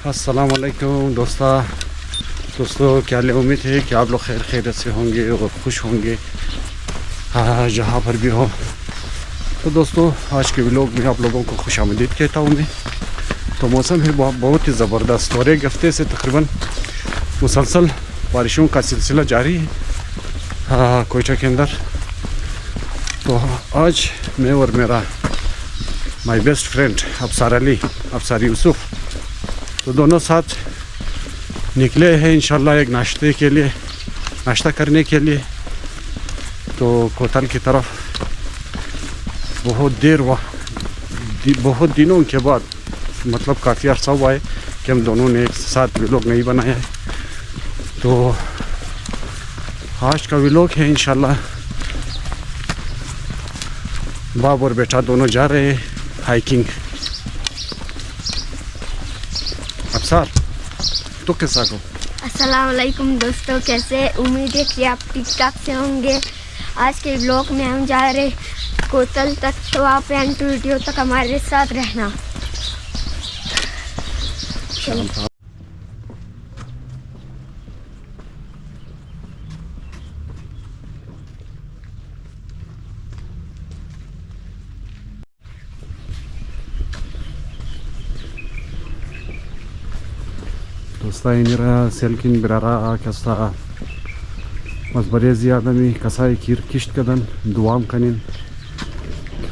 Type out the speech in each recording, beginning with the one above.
अस्सलाम वालेकुम दोस्तों, क्या उम्मीद है कि आप लोग खैर खैरियत से होंगे और खुश होंगे जहाँ पर भी हो। तो दोस्तों, आज के व्लॉग में आप लोगों को खुशामदीद कहता हूँ मैं। तो मौसम है बहुत ही ज़बरदस्त और एक हफ्ते से तकरीबन मुसलसल बारिशों का सिलसिला जारी है कोयटा के अंदर। तो आज मैं और मेरा माय बेस्ट फ्रेंड अफसार यूसुफ, तो दोनों साथ निकले हैं इंशाल्लाह एक नाश्ता करने के लिए। तो कोतल की तरफ बहुत दिनों के बाद, मतलब काफ़ी अर्सा हुआ है कि हम दोनों ने एक साथ व्लॉग नहीं बनाया है। तो आज का व्लॉग है इंशाल्लाह। बाप और बेटा दोनों जा रहे हैं हाइकिंग। अफसार, तो कैसा हो? अस्सलाम वालेकुम दोस्तों, कैसे? उम्मीद है कि आप ठीक ठाक से होंगे। आज के व्लॉग में हम जा रहे कोतल तक, तो आप एंड टू वीडियो तक हमारे साथ रहना। चलो। Dosta inira selkin birara kasa मजबरेज़ी आदमी कसाई कीर किश्त कदन दुआम कनिन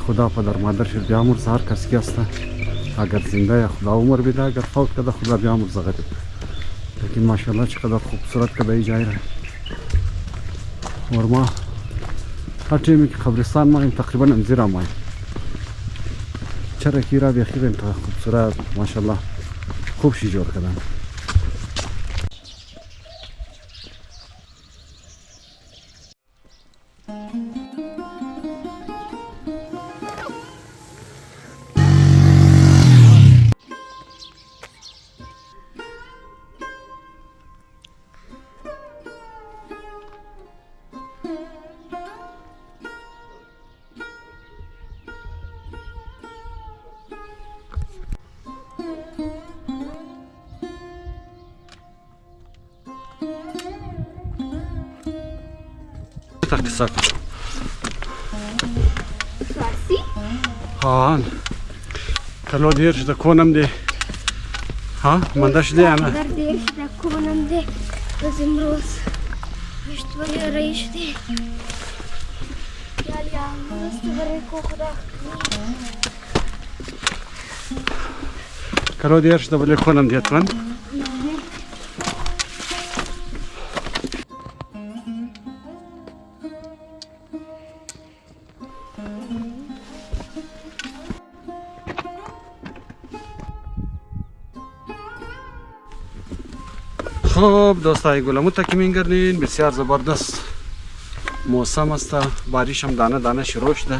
खुदा पदर मादर फिर ब्यामुर सार कस कियास्ता अगर जिंदा या खुदा उम्र बिदा अगर फौत कदा खुदा ब्यामुर जगत। लेकिन माशाल्लाह कदर खूबसूरत कदाई जाए रहा। और माँ हटे में खबरिस्तान में तकरीबन अंजीरा माँ चर कीरा देखी था खूबसूरत माशाल्लाह खूब शी जोर कदम। Tak kısak. Farsi? हाँ, kalau dia sudah konam deh, हाँ, mandash deh ana. Kadar देर से कोनम दे बजिमरोस विश्वले रईश दे या मुस्तबरे को खुदा। Kalau dia sudah boleh konam dia tuan. خب دوستای گلم متکمین کردین بسیار زبردست موسم است. بارش هم دانه دانه شروع شده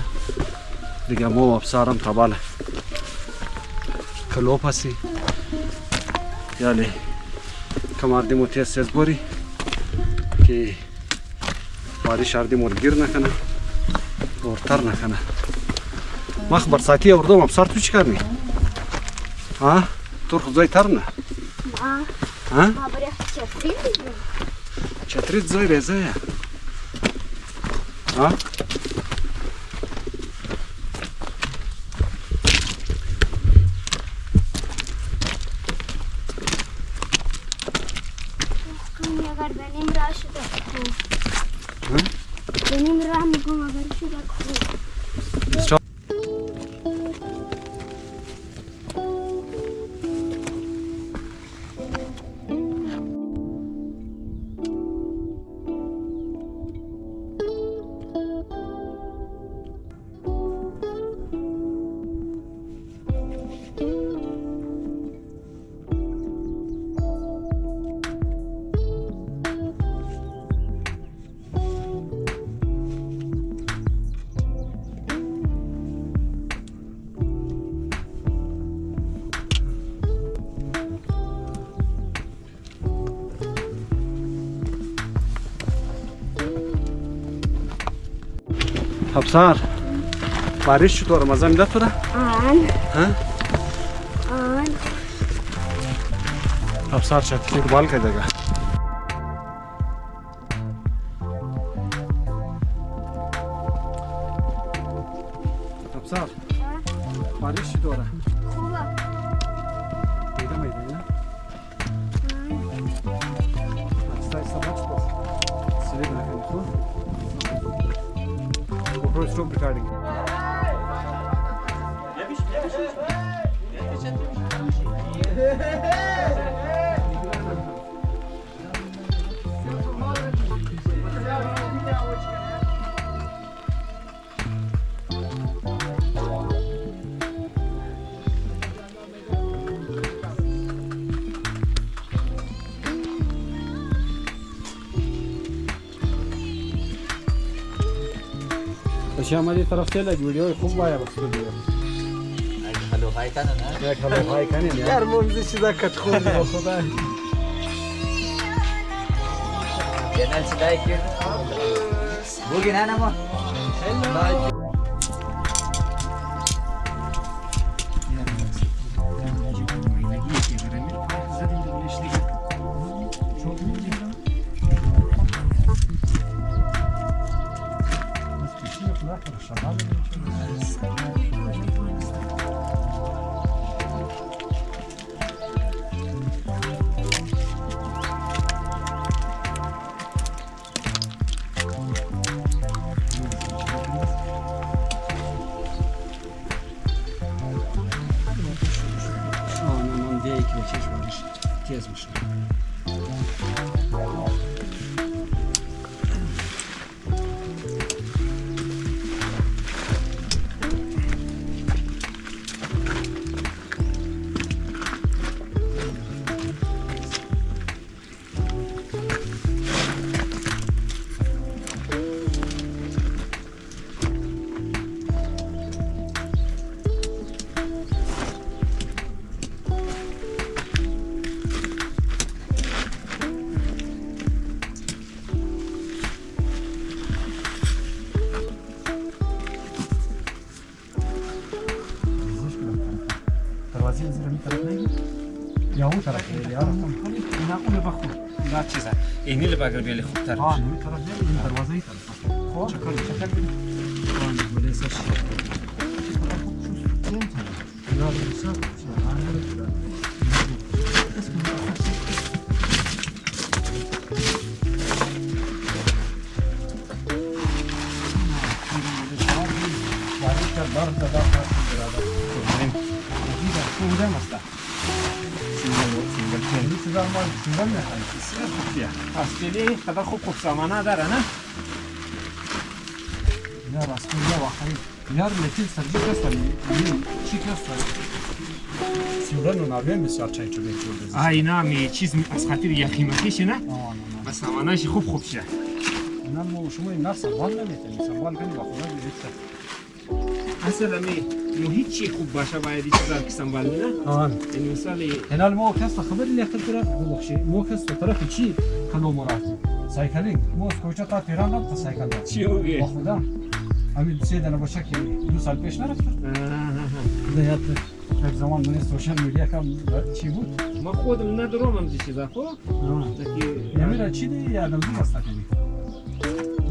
دیگه. مو افسارم تباله کلوپ هستی یعنی کماردیم و تیز بوری که بارش آردیم و گیر نکنه و تر نکنه. مخبر ساعتی اردوم افسار تو چی کردی؟ ها؟ تو خدای تر نه؟ ها؟ چتریت زای ریزه ها؟ अगर बेनिम राह शुदा बेनिम राह में को अगर शुदा افسر بارش چطور مزه میده تو را؟ ها؟ افسر چطور بال که دیگه افسر بارش چطوره؟ خوبه پیدا میده نه؟ آهسته باش باز سلیب نکنی خب؟ GoPro stop recording. अच्छा हमारी तरफ से लाइक वीडियो खूब आया बस वीडियो هلو های کنه نه؟ یک حالا های کنیم در موزی چیزا کت خودی با خدا چنل چی لایک کرد؟ بگی نه نما یا اون طرف یا اینا اون بخو نه چیزه اینی لباگر بیلی خوب تر آه این طرف این دروازه ای طرف خب چکر ببین آن ولی سش اصلی خدا خوب سامانه داره نه؟ یا راستی یا واقعی یار لیکن سرجی کسانی چی کسانی سیورن و ناویم بسیار چای چوبه چوبه اینا می چیز از خاطر یخی مخیشه نه؟ بس سامانهش خوب شه اینا ما شما این نفس سنبال نمیتونی سنبال کنی با خدا بیدید اصلا محیط چی خوب باشه باید این چیزا که سنبال نه؟ این مثال هنال ما کس خبر لیختر کرد ببخشی ما کس طرف چی کلو مراد سایکلینگ ما از کوچه تا تهران رفت سایکل رفت چی ہوگی؟ با خدا همین سه دنه باشه که 2 سال پیش نرفتم دیگه یک زمان من سوشال میدیا کم چی بود ما خودم ندارم هم چیزا خب؟ نمیره چی دی یادم نیست کنی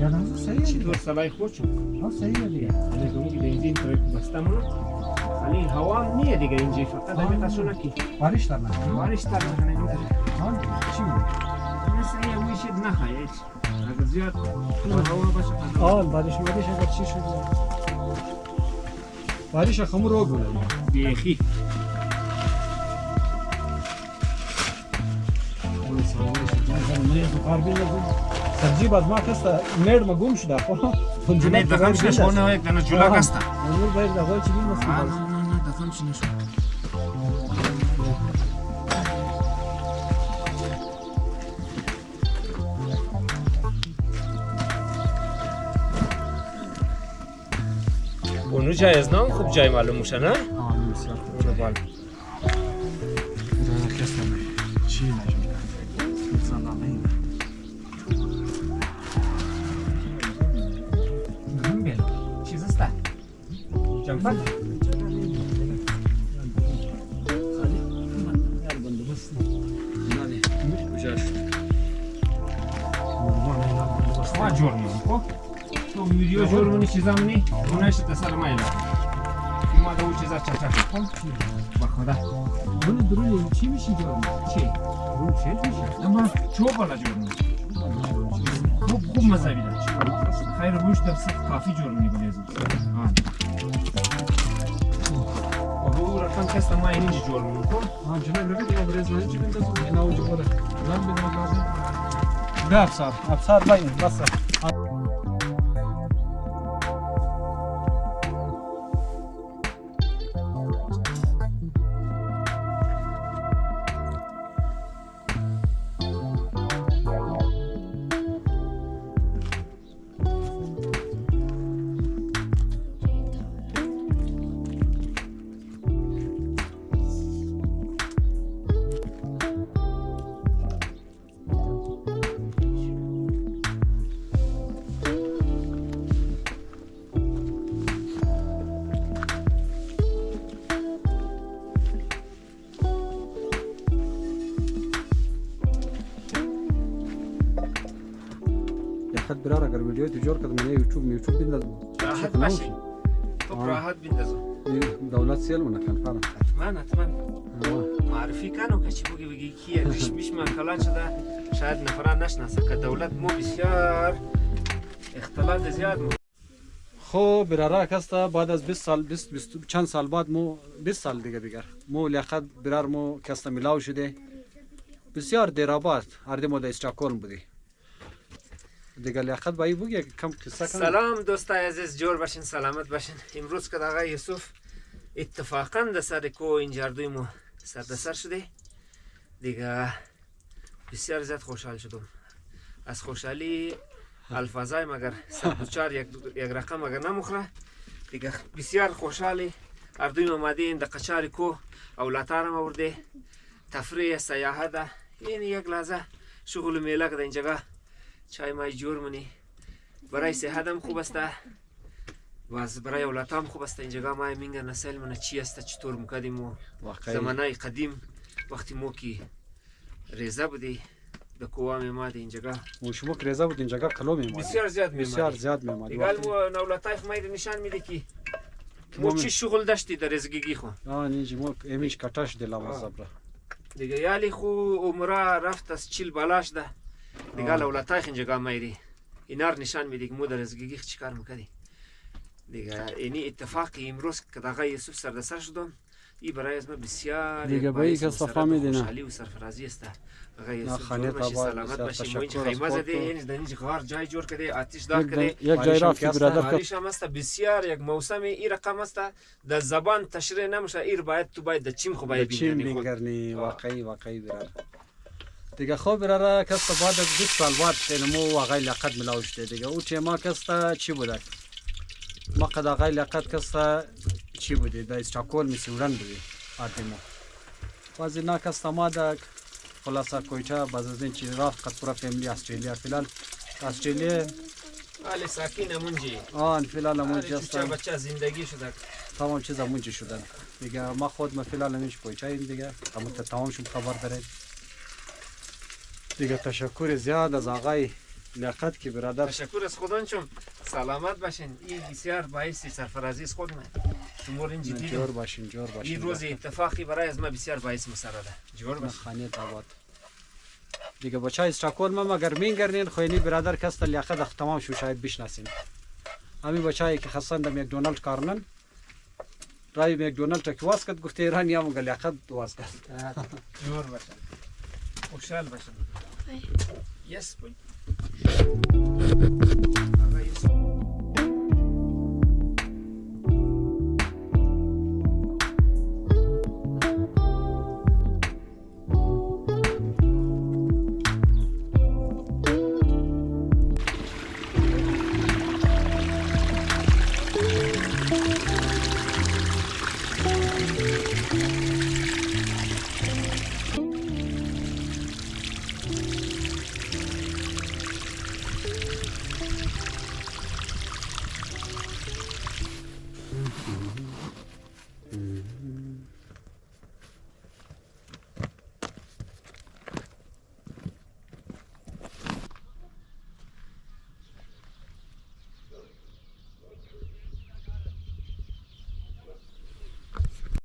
یادم نیست صحیح چی دور سلای خود شد؟ ها صحیح دیگه انا گمو که بنزین ترک بستمون ولی هوا هم نیه دیگه اینجا فقط همین تاسونا کی بارش در نه بارش تر نکنه ها چی بود مثلا یه ویشت نخواهیش اگر زیاد هوا باشه بارش اگر چی شد بارش خمر رو گله بیخی سبزی بعد ما کستا نرد ما گم شده نه دخل شش خونه یک دانه جولا کستا نور باید دخل چی بیم نه دخل شنش اونو جای از نام خوب جای معلوم میشه نه؟ بسیار خوب بله کستا چی نجم بله. ما جور می‌کنی خب تو ویدیو جور می‌کنی چیزا می‌نی اونش تصل مایل ما دو چیزا چاچا کن با خدا اون درون چی میشی جور چی اون چی میشه اما چو بالا جور می‌کنی خوب مزه میده خیر روش در کافی جور می‌کنی و رقم کس ما اینجا جور می‌کنی ها جناب روی دیگه برز من چی بنده تو اینا وجود داره من به ما لازم ده افسر باین بس خد برار اگر ویدیو تو جور کد من یوتیوب بینده راحت باشی تو راحت بندازو دولت سیل من کن فهم حتما معرفی کنو که چی بگی کیه ریش من کلا شده شاید نفران نشناسه که دولت مو بسیار اختلاط زیاد مو خب برارا کستا بعد از 20 سال 20 چند سال بعد مو 20 سال دیگه بگر مو لیاقت برار مو کستا میلاو شده بسیار دیرابات هر مو در استکهلم بودی دیگه لیاقت بایی بگی کم قصه کنم. سلام دوستای عزیز جور باشین سلامت باشین امروز که آقای یوسف اتفاقا در سر کو این جردوی مو سر شده دیگه بسیار زیاد خوشحال شدم از خوشحالی الفاظای مگر سربوچار یک رقم اگر نمخره دیگه بسیار خوشحالی اردوی آمدین در قچار کو اولاتارم آورده تفریح سیاحت ده این یک لحظه شغل میله که در این جگه چای مای جور منی برای صحتم خوب است و برای اولادم خوب است این جگه ما میگن نسل من چی است چطور میکردیم و زمانای قدیم وقتی مو کی ریزه بودی در کوام ما این جگه و شما که ریزه بود این جگه کلو میماد بسیار زیاد میماد دیگه اولادای ما نشان میده کی مو چی شغل داشتی در رزگی خو اینجا مو امیش کاتاش دلوا صبر دیگه یالی خو عمره رفت از چیل بالاش ده دیگه اولادای این جگه مایری اینار نشان میده که مو در رزگی چیکار میکردی دیگه اینی اتفاقی امروز که آقای یوسف سردسر شدم این برای از ما بسیار دیگه بایی که صفا میدینه خوشحالی و سرفرازی است آقای یوسف جور باشی سلامت باشی ما اینجا خیمه زده این در اینجا غار جای جور کرده آتش داغ کرده یک جای رفتی برادر حالیش هم است بسیار یک موسم این رقم است در زبان تشریح نمیشه این باید تو باید در چیم خو باید بینگرنی واقعی برادر دیگه خوب برادر کس بعد از 20 سال بعد فیلمو واقعی لقد ملاو شده دیگه او تیما کس چی بوده ما قد آقای لیاقت کستا چی بودی در استکهلم سیورن بودی آدمو بعضی نا کستا ما در خلاصه کویتا بعض از این چیز رفت قد پورا فیملی استرالیا فیلال استرالیا حال ساکین منجی فیلال منجی است بچه زندگی شده تمام چیزا منجی شدن دیگه ما خود ما فیلال نمیش کویتا این دیگه اما تمام شد خبر دارید دیگه تشکر زیاد از آقای لیاقت که برادر تشکر از خودان چون سلامت باشین این بسیار باعث سرفرازی از خود من شمار این جدید جور باشین این روز اتفاقی برای از ما بسیار باعث مسرده جور باشین خانه آباد دیگه بچه استکهلم ما مگر میگردین خوینی برادر کس لیاقت تمام شو شاید بشناسین همین بچه‌ای که خاصا در مکدونالد کارنن رای مکدونالد که واسکت گفته ایران یا مگه لیاقت واسکت جور باشین خوشحال باشین یس